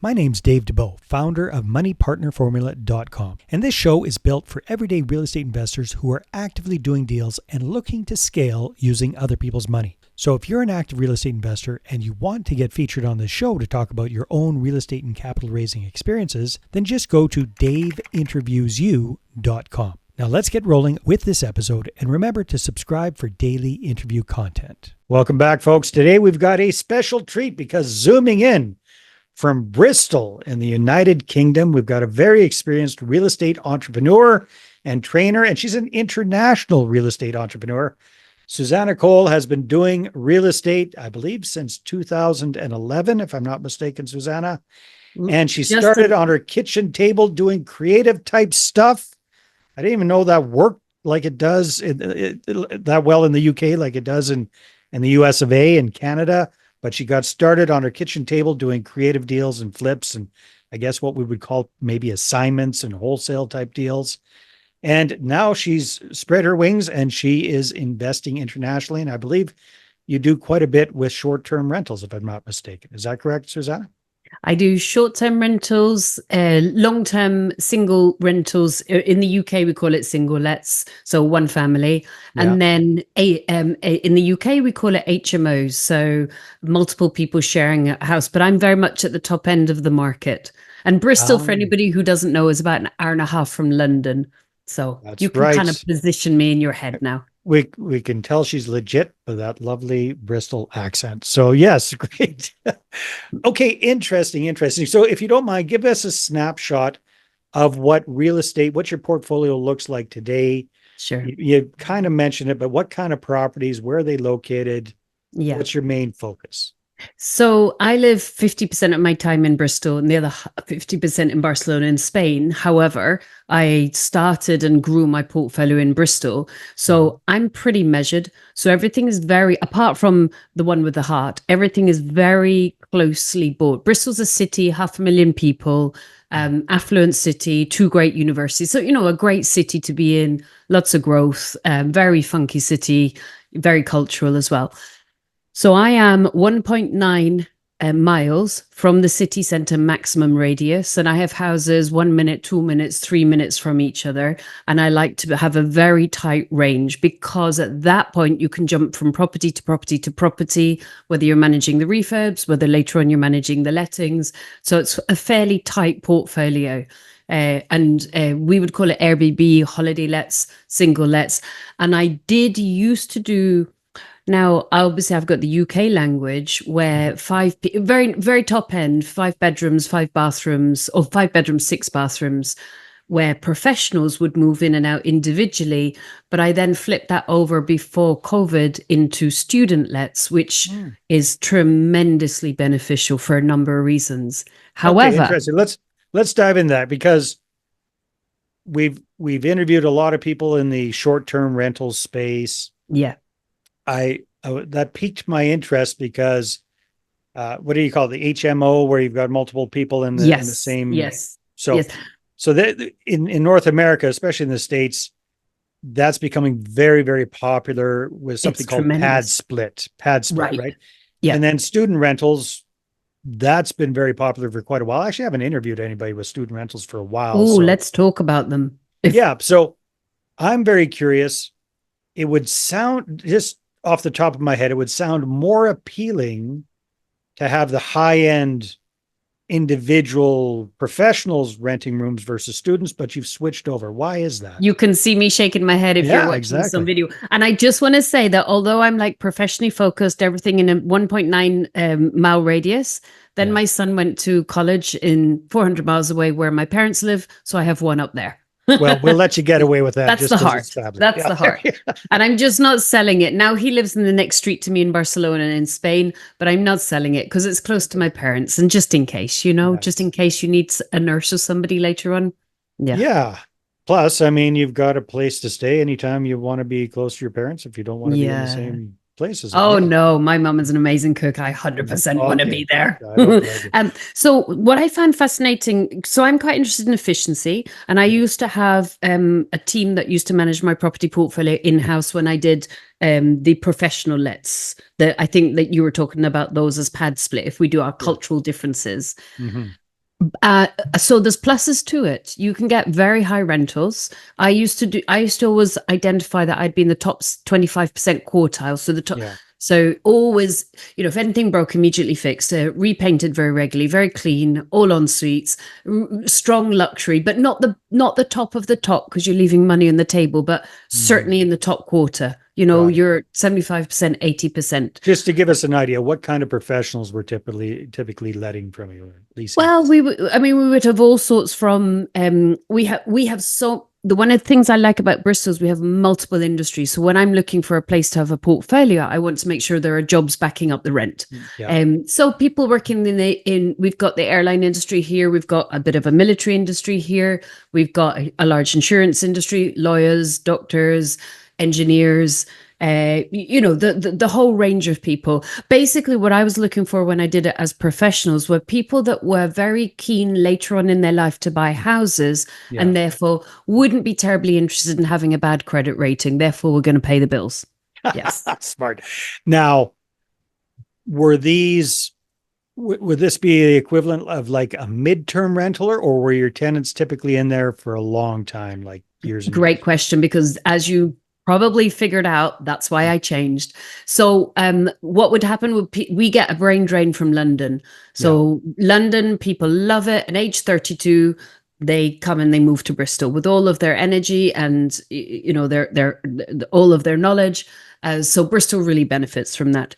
My name's Dave DeBow, founder of MoneyPartnerFormula.com, and this show is built for everyday real estate investors who are actively doing deals and looking to scale using other people's money. So if you're an active real estate investor and you want to get featured on this show to talk about your own real estate and capital raising experiences, then just go to daveinterviewsyou.com. Now let's get rolling with this episode, and remember to subscribe for daily interview content. Welcome back, folks. Today we've got a special treat because zooming in from Bristol in the United Kingdom, we've got a very experienced real estate entrepreneur and trainer, and she's an international real estate entrepreneur. Susannah Cole has been doing real estate, I believe, since 2011, if I'm not mistaken, Susannah. And she started on her kitchen table doing creative type stuff. I didn't even know that worked like it does that well in the UK, like it does in the US of A and Canada. But she got started on her kitchen table doing creative deals and flips, and I guess what we would call maybe assignments and wholesale type deals. And now she's spread her wings and she is investing internationally. And I believe you do quite a bit with short-term rentals, if I'm not mistaken. Is that correct, Susannah? I do short-term rentals, long-term single rentals. In the UK, we call it single lets, so one family. And then in the UK, we call it HMOs, so multiple people sharing a house. But I'm very much at the top end of the market. And Bristol, for anybody who doesn't know, is about an hour and a half from London. So you can kind of position me in your head now. We can tell she's legit with that lovely Bristol accent. So yes, great. Okay, interesting. So if you don't mind, give us a snapshot of what your portfolio looks like today. Sure. You kind of mentioned it, but what kind of properties, where are they located? Yeah. What's your main focus? So I live 50% of my time in Bristol and the other 50% in Barcelona in Spain. However, I started and grew my portfolio in Bristol. So I'm pretty measured. So everything is apart from the one with the heart, everything is very closely bought. Bristol's a city, 500,000 people, affluent city, 2 great universities. So, a great city to be in, lots of growth, very funky city, very cultural as well. So I am 1.9 miles from the city centre maximum radius, and I have houses 1 minute, 2 minutes, 3 minutes from each other. And I like to have a very tight range because at that point you can jump from property to property to property, whether you're managing the refurbs, whether later on you're managing the lettings. So it's a fairly tight portfolio. And we would call it Airbnb, holiday lets, single lets. And I did used to do. Now, obviously, I've got the UK language where very, very top end, 5 bedrooms, 5 bathrooms, or 5 bedrooms, 6 bathrooms, where professionals would move in and out individually. But I then flipped that over before COVID into student lets, which is tremendously beneficial for a number of reasons. However, okay, interesting. Let's dive in that because we've interviewed a lot of people in the short-term rental space. Yeah. That piqued my interest because what do you call it? The HMO, where you've got multiple people in the same. Yes. So that in North America, especially in the States, that's becoming very, very popular with something called pad split, right? Yeah. And then student rentals, that's been very popular for quite a while. I actually haven't interviewed anybody with student rentals for a while. Oh, let's talk about them. Yeah. So I'm very curious. It would sound, just off the top of my head, it would sound more appealing to have the high-end individual professionals renting rooms versus students, but you've switched over. Why is that? You can see me shaking my head if you're watching some video. And I just want to say that although I'm like professionally focused, everything in a 1.9 mile radius, then my son went to college in 400 miles away where my parents live. So I have one up there. Well, we'll let you get away with that. That's the heart. That's the heart. And I'm just not selling it. Now he lives in the next street to me in Barcelona and in Spain, but I'm not selling it because it's close to my parents. And just in case, just in case you need a nurse or somebody later on. Yeah. Yeah. Plus, I mean, you've got a place to stay anytime you want to be close to your parents if you don't want to be in the same places. Oh, no, my mom is an amazing cook. I 100% want to be there. So what I found fascinating, so I'm quite interested in efficiency, and I used to have a team that used to manage my property portfolio in-house when I did the professional lets. I think that you were talking about those as pad split, if we do our cultural differences. Uh, so there's pluses to it. You can get very high rentals. I used to always identify that I'd be in the top 25% quartile. So the top, Yeah. so always, if anything broke, immediately fixed, repainted very regularly, very clean, all en suites, strong luxury, but not the top of the top because you're leaving money on the table, but Mhm. certainly in the top quarter. Got it. You're 75%, 80%. Just to give us an idea, what kind of professionals were typically letting from you or leasing? Well, I mean, we would have all sorts from, we have the one of the things I like about Bristol is we have multiple industries. So when I'm looking for a place to have a portfolio, I want to make sure there are jobs backing up the rent. Yeah. So people working we've got the airline industry here, we've got a bit of a military industry here, we've got a large insurance industry, lawyers, doctors, engineers, the whole range of people. Basically, what I was looking for when I did it as professionals were people that were very keen later on in their life to buy houses Yeah. and therefore wouldn't be terribly interested in having a bad credit rating. Therefore, we're going to pay the bills. Yes. Smart. Now, were these would this be the equivalent of like a midterm rental, or were your tenants typically in there for a long time, like years and Great years? question, because as you probably figured out, that's why I changed. So what would happen would we get a brain drain from London. Yeah. So London people love it. At age 32, they come and they move to Bristol with all of their energy and their all of their knowledge. So Bristol really benefits from that.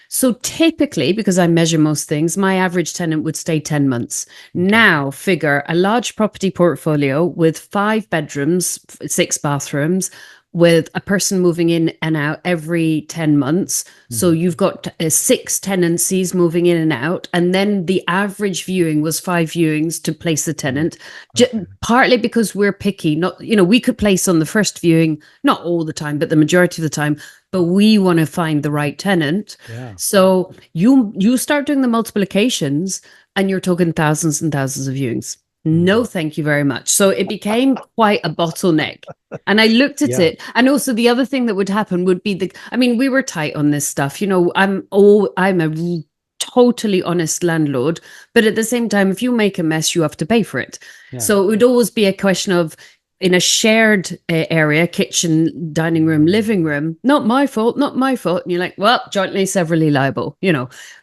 So typically, because I measure most things, my average tenant would stay 10 months. Okay. Now, figure a large property portfolio with 5 bedrooms, 6 bathrooms, with a person moving in and out every 10 months. So you've got 6 tenancies moving in and out. And then the average viewing was 5 viewings to place the tenant. Okay. Partly because we're picky, not, we could place on the first viewing, not all the time, but the majority of the time, but we want to find the right tenant. Yeah. So you start doing the multiplications and you're talking thousands and thousands of viewings. No, thank you very much. So it became quite a bottleneck. And I looked at Yeah. it. And also the other thing that would happen would be I mean, we were tight on this stuff. I'm a totally honest landlord, but at the same time, if you make a mess, you have to pay for it. Yeah. So it would always be a question of, in a shared area, kitchen, dining room, living room, not my fault, not my fault. And you're like, well, jointly, severally liable,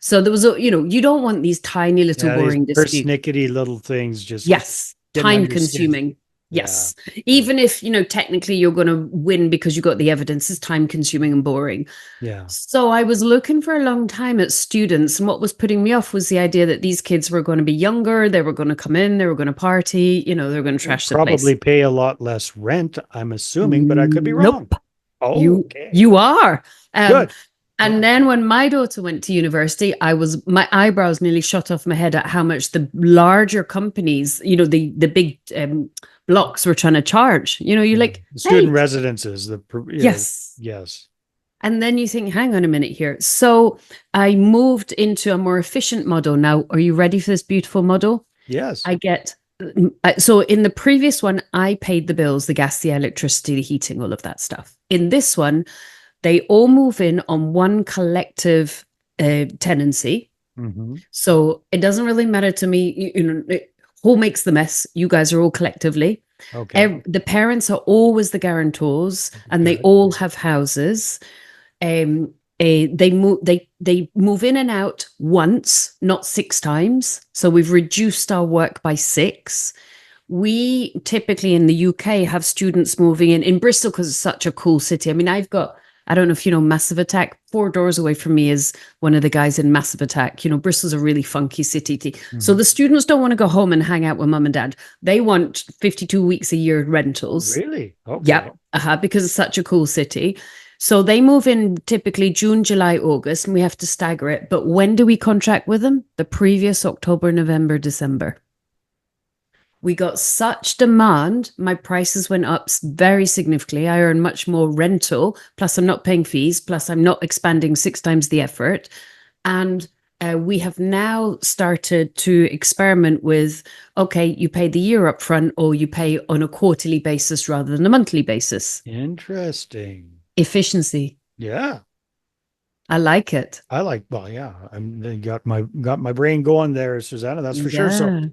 So there was, you don't want these tiny little boring disputes. Persnickety little things just Yes, didn't time understand. consuming. Yes. Even if, technically you're going to win because you got the evidence, it's time consuming and boring. Yeah. So I was looking for a long time at students, and what was putting me off was the idea that these kids were going to be younger, they were going to come in, they were going to party, they were going to trash the place. Probably pay a lot less rent, I'm assuming, but I could be wrong. Nope. Oh, okay. You are. Good. And then when my daughter went to university, my eyebrows nearly shot off my head at how much the larger companies, the big blocks were trying to charge. You're like, student residences. Yes. Yes. And then you think, hang on a minute here. So I moved into a more efficient model. Now, are you ready for this beautiful model? Yes. So in the previous one, I paid the bills, the gas, the electricity, the heating, all of that stuff. In this one, they all move in on one collective tenancy. So it doesn't really matter to me, who makes the mess. You guys are all collectively. Okay. The parents are always the guarantors, and they all have houses. They move in and out once, not 6 times. So we've reduced our work by 6. We typically in the UK have students moving in Bristol because it's such a cool city. I mean, I don't know if you know Massive Attack. 4 doors away from me is one of the guys in Massive Attack. Bristol's a really funky city. So the students don't want to go home and hang out with mum and dad. They want 52 weeks a year rentals. Really? Okay. Yep. Because it's such a cool city. So they move in typically June, July, August, and we have to stagger it. But when do we contract with them? The previous October, November, December. We got such demand, my prices went up very significantly. I earn much more rental, plus I'm not paying fees, plus I'm not expanding 6 times the effort. And we have now started to experiment with, okay, you pay the year up front, or you pay on a quarterly basis rather than a monthly basis. Interesting. Efficiency. Yeah. I like it. Well, yeah. I got my brain going there, Susannah. That's for sure. So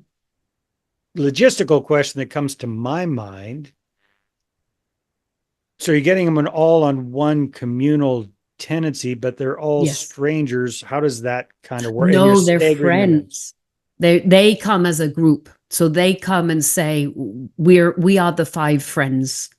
logistical question that comes to my mind. So you're getting them all on one communal tenancy, but they're all Yes. strangers. How does that kind of work? And you're No, they're staggering them in. friends. They come as a group. So they come and say, we are the 5 friends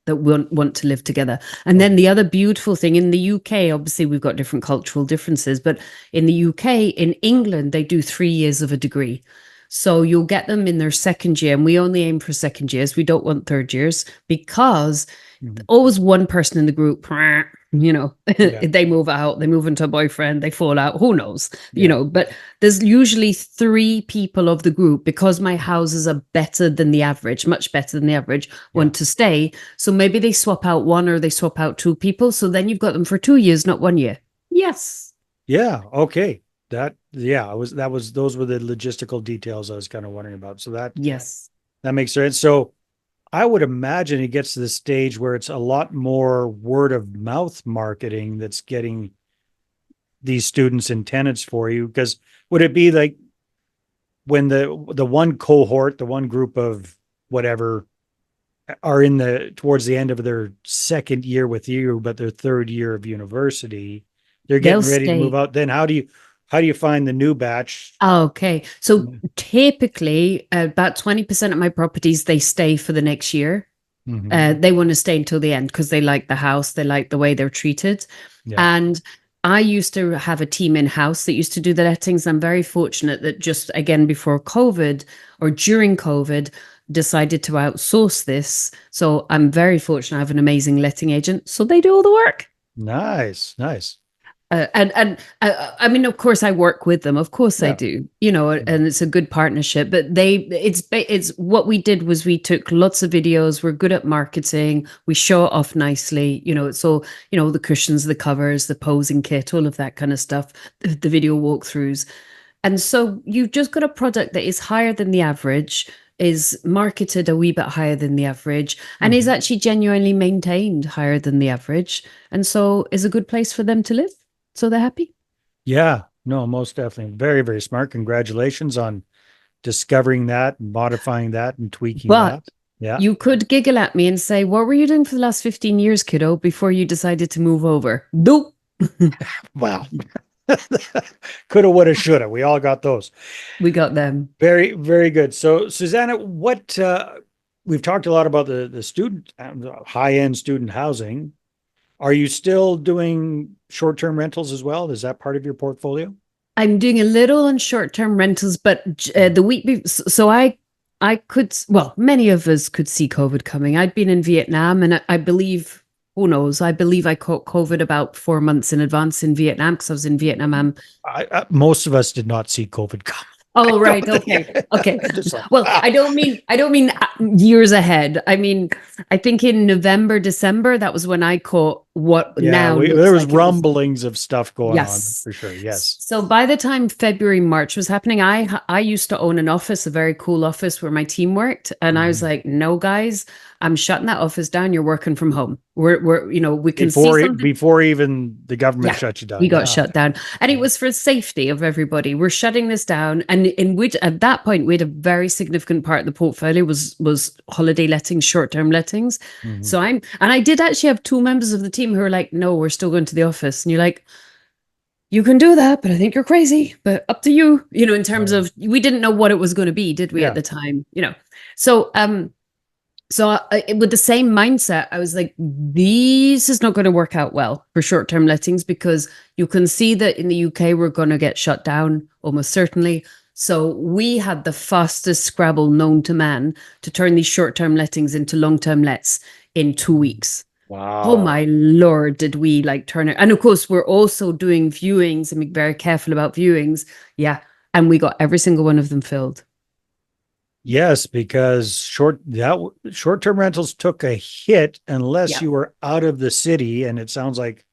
that want to live together. And then the other beautiful thing in the UK, obviously we've got different cultural differences, but in the UK, in England, they do 3 years of a degree. So you'll get them in their second year, and we only aim for second years. We don't want third years, because always one person in the group, they move out, they move into a boyfriend, they fall out, who knows, but there's usually 3 people of the group, because my houses are better than the average, much better than the average, want to stay. So maybe they swap out 1 or they swap out 2 people. So then you've got them for 2 years, not 1 year. Yes. Yeah. Okay. Those were the logistical details I was kind of wondering about. So that makes sense. So I would imagine it gets to the stage where it's a lot more word of mouth marketing that's getting these students and tenants for you. Because would it be like when the one cohort, the one group of whatever are towards the end of their second year with you, but their third year of university, they're getting ready to move out. Then how do you find the new batch? Okay. So typically about 20% of my properties, they stay for the next year. They want to stay until the end because they like the house. They like the way they're treated. And I used to have a team in-house that used to do the lettings. I'm very fortunate that just, again, before COVID or during COVID, decided to outsource this. So I'm very fortunate. I have an amazing letting agent. So they do all the work. Nice. I mean, of course, I work with them. Of course, I do. And it's a good partnership. But it's what we did was we took lots of videos. We're good at marketing. We show it off nicely. So the cushions, the covers, the posing kit, all of that kind of stuff. The video walkthroughs, and so you've just got a product that is higher than the average, is marketed a wee bit higher than the average, and is actually genuinely maintained higher than the average, and so is a good place for them to live. So they're happy. Yeah, no, most definitely. Very, very smart. Congratulations on discovering that and modifying that and tweaking that. Yeah. You could giggle at me and say, what were you doing for the last 15 years, kiddo, before you decided to move over? Nope. Well, coulda, woulda, shoulda. We all got those. We got them. Very, very good. So, Susannah, we've talked a lot about the student, high-end student housing. Are you still doing short-term rentals as well? Is that part of your portfolio? I'm doing a little on short-term rentals, but the week so I could, well, many of us could see COVID coming. I'd been in Vietnam, and I believe, who knows, I believe I caught COVID about 4 months in advance in Vietnam, because I was in Vietnam. Most of us did not see COVID come. Oh, right. Okay. Well, I don't mean years ahead. I mean, I think in November, December, that was when I caught there was rumblings of stuff going on for sure. Yes. So by the time February, March was happening, I used to own an office, a very cool office where my team worked. And I was like, no, guys, I'm shutting that office down. You're working from home. We can see before even the government shut you down. We got shut down, and it was for safety of everybody. We're shutting this down, and in which at that point we had a very significant part of the portfolio was holiday lettings, short-term lettings. So I did actually have 2 members of the team who were like, no, we're still going to the office, and you're like, you can do that, but I think you're crazy, but up to you, in terms of, we didn't know what it was going to be, did we, at the time, so with the same mindset, I was like, this is not going to work out well for short-term lettings, because you can see that in the UK, we're going to get shut down almost certainly. So we had the fastest Scrabble known to man to turn these short-term lettings into long-term lets in 2 weeks. Wow. Oh my Lord, did we turn it? And of course, we're also doing viewings and be very careful about viewings. Yeah. And we got every single one of them filled. Yes, because short-term rentals took a hit unless you were out of the city. And it sounds like,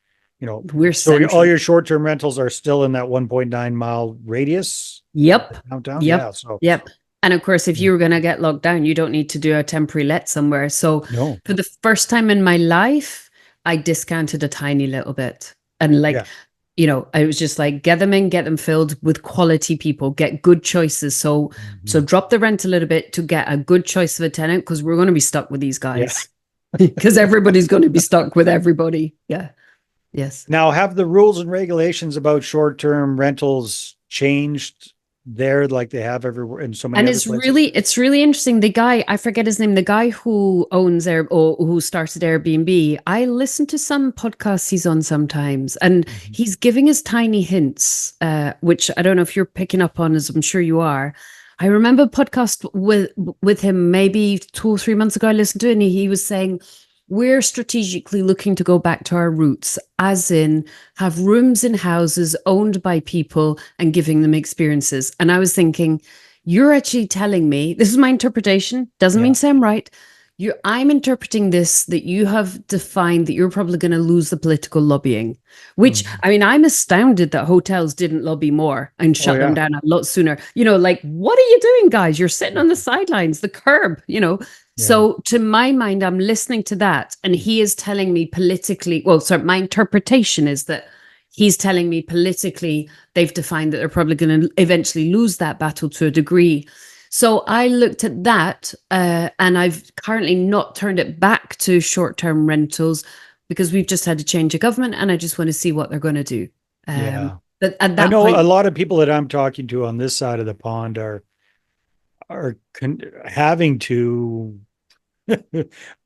we're all your short-term rentals are still in that 1.9 mile radius. Yep. Downtown. Yep. Yep. And of course, if you were going to get locked down, you don't need to do a temporary let somewhere. So for the first time in my life, I discounted a tiny little bit. And I was just like, get them in, get them filled with quality people, get good choices. So Mhm. drop the rent a little bit to get a good choice of a tenant, because we're going to be stuck with these Yeah. guys, because everybody's going to be stuck with everybody. Yeah. Yes. Now, have the rules and regulations about short-term rentals changed there like they have everywhere in so many And other places? it's really interesting. The guy, I forget his name, the guy who owns Air or who started Airbnb, I listen to some podcasts he's on sometimes, and Mhm. he's giving us tiny hints, which I don't know if you're picking up on, as I'm sure you are. I remember a podcast with him maybe 2 or 3 months ago. I listened to it, and he was saying we're strategically looking to go back to our roots, as in have rooms in houses owned by people and giving them experiences. And I was thinking, you're actually telling me, this is my interpretation, doesn't mean Yeah. say I'm right. I'm interpreting this that you have defined that you're probably going to lose the political lobbying, which, Mhm. I mean, I'm astounded that hotels didn't lobby more and Oh, shut them yeah. down a lot sooner. Like, what are you doing, guys? You're sitting on the sidelines, the curb. Yeah. So to my mind, I'm listening to that, and he is telling me politically, well, sorry, my interpretation is that he's telling me politically they've defined that they're probably going to eventually lose that battle to a degree. So I looked at that, and I've currently not turned it back to short-term rentals, because we've just had a change of government, and I just want to see what they're going to do. Yeah. But at I that know a point, lot of people that I'm talking to on this side of the pond are having to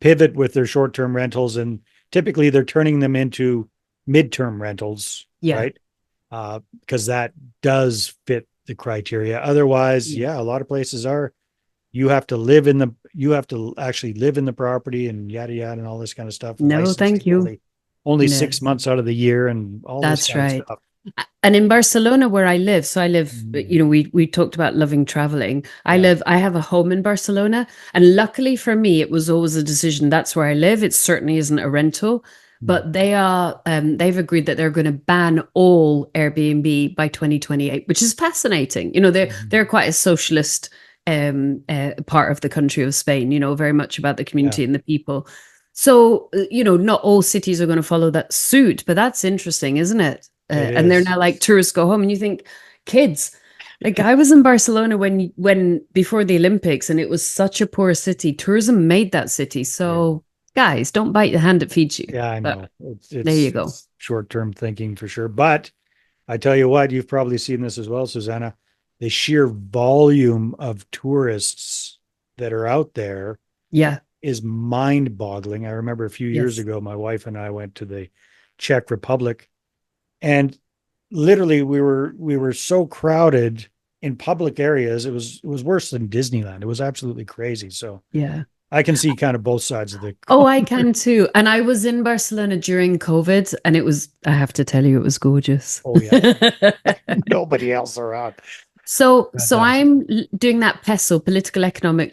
pivot with their short-term rentals, and typically they're turning them into midterm rentals, yeah, right? Because that does fit the criteria. Otherwise, yeah. yeah, a lot of places are you have to actually live in the property and yada yada and all this kind of stuff. No, Licensing thank you. only No. 6 months out of the year and all this That's kind of right. stuff. And in Barcelona, where I live, so I live, Mm, we talked about loving traveling. yeah. I have a home in Barcelona, and luckily for me, it was always a decision. That's where I live. It certainly isn't a rental, Mm, but they've agreed that they're going to ban all Airbnb by 2028, which is fascinating. They're mhm. quite a socialist part of the country of Spain. Very much about the Yeah, community and the people. So, not all cities are going to follow that suit, but that's interesting, isn't it? it And they're is. now like, tourists go home, and you think, kids, like, I was in Barcelona when before the Olympics, and it was such a poor city. Tourism made that city. Yeah. So, guys, don't bite the hand that feeds you. Yeah, I But know. there you go. It's short-term thinking for sure. But I tell you what, you've probably seen this as well, Susanna. The sheer volume of tourists that are out there Yeah. is mind-boggling. I remember a few years Yes. ago, my wife and I went to the Czech Republic, and literally we were so crowded in public areas. It was worse than Disneyland. It was absolutely crazy. So Yeah. I can see kind of both sides of the Oh, coin. I can too. And I was in Barcelona during COVID, and I have to tell you, it was gorgeous. Oh yeah, nobody else around. So Fantastic. doing that PESO, political, economic,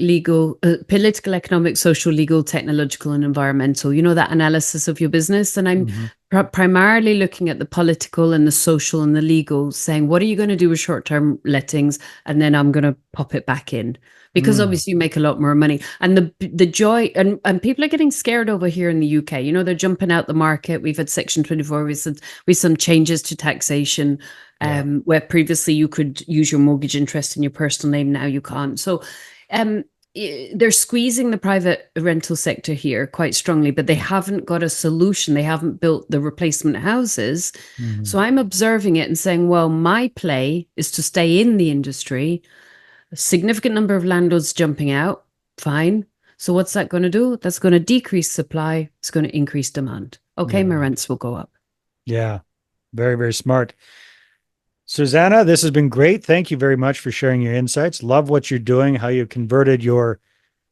social, legal, technological, and environmental. That analysis of your business, and I'm Mhm. primarily looking at the political and the social and the legal, saying what are you going to do with short-term lettings, and then I'm going to pop it back in, because Mm, obviously you make a lot more money, and the joy, and people are getting scared over here in the UK. They're jumping out the market. We've had Section 24. We've some changes to taxation, yeah. where previously you could use your mortgage interest in your personal name, now you can't. So um, they're squeezing the private rental sector here quite strongly, but they haven't got a solution. They haven't built the replacement houses. Mhm. So I'm observing it and saying, well, my play is to stay in the industry. A significant number of landlords jumping out, fine. So what's that going to do? That's going to decrease supply. It's going to increase demand. Okay, my Yeah. rents will go up. Yeah. Very, very smart. Susanna, this has been great. Thank you very much for sharing your insights. Love what you're doing, how you converted your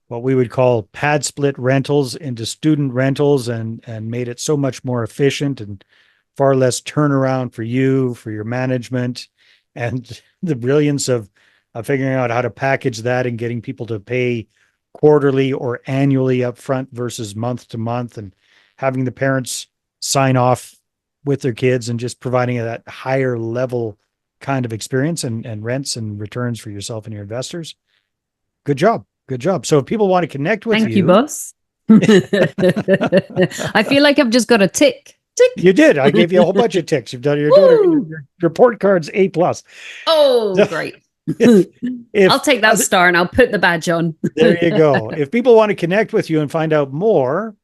what we would call pad split rentals into student rentals and made it so much more efficient and far less turnaround for you, for your management, and the brilliance of figuring out how to package that and getting people to pay quarterly or annually upfront versus month to month, and having the parents sign off with their kids and just providing that higher level kind of experience and rents and returns for yourself and your investors. Good job. Good job. So if people want to connect with Thank you, you, boss. I feel like I've just got a tick. Tick. You did. I gave you a whole bunch of ticks. You've done your report card's A plus. Oh, great. If I'll take that star and I'll put the badge on. There you go. If people want to connect with you and find out more,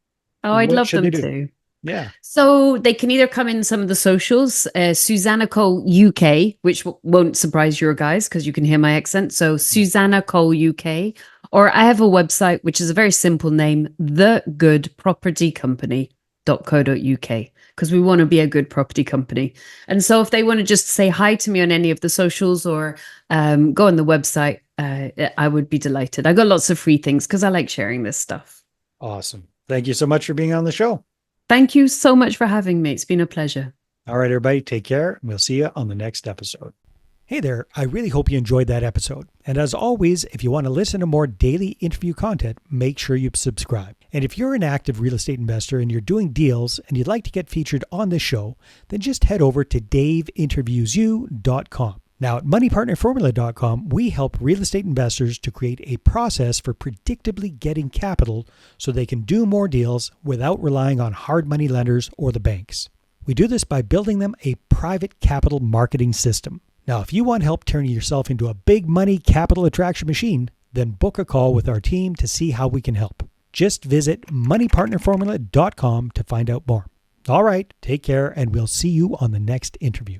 I'd what love should them they do? to. Yeah. So they can either come in some of the socials, Susannah Cole UK, which won't surprise your guys because you can hear my accent. So Susannah Cole UK, or I have a website, which is a very simple name, thegoodpropertycompany.co.uk, because we want to be a good property company. And so if they want to just say hi to me on any of the socials or go on the website, I would be delighted. I got lots of free things because I like sharing this stuff. Awesome. Thank you so much for being on the show. Thank you so much for having me. It's been a pleasure. All right, everybody, take care. We'll see you on the next episode. Hey there. I really hope you enjoyed that episode. And as always, if you want to listen to more daily interview content, make sure you subscribe. And if you're an active real estate investor and you're doing deals and you'd like to get featured on this show, then just head over to daveinterviewyou.com. Now, at moneypartnerformula.com, we help real estate investors to create a process for predictably getting capital so they can do more deals without relying on hard money lenders or the banks. We do this by building them a private capital marketing system. Now, if you want help turning yourself into a big money capital attraction machine, then book a call with our team to see how we can help. Just visit moneypartnerformula.com to find out more. All right, take care, and we'll see you on the next interview.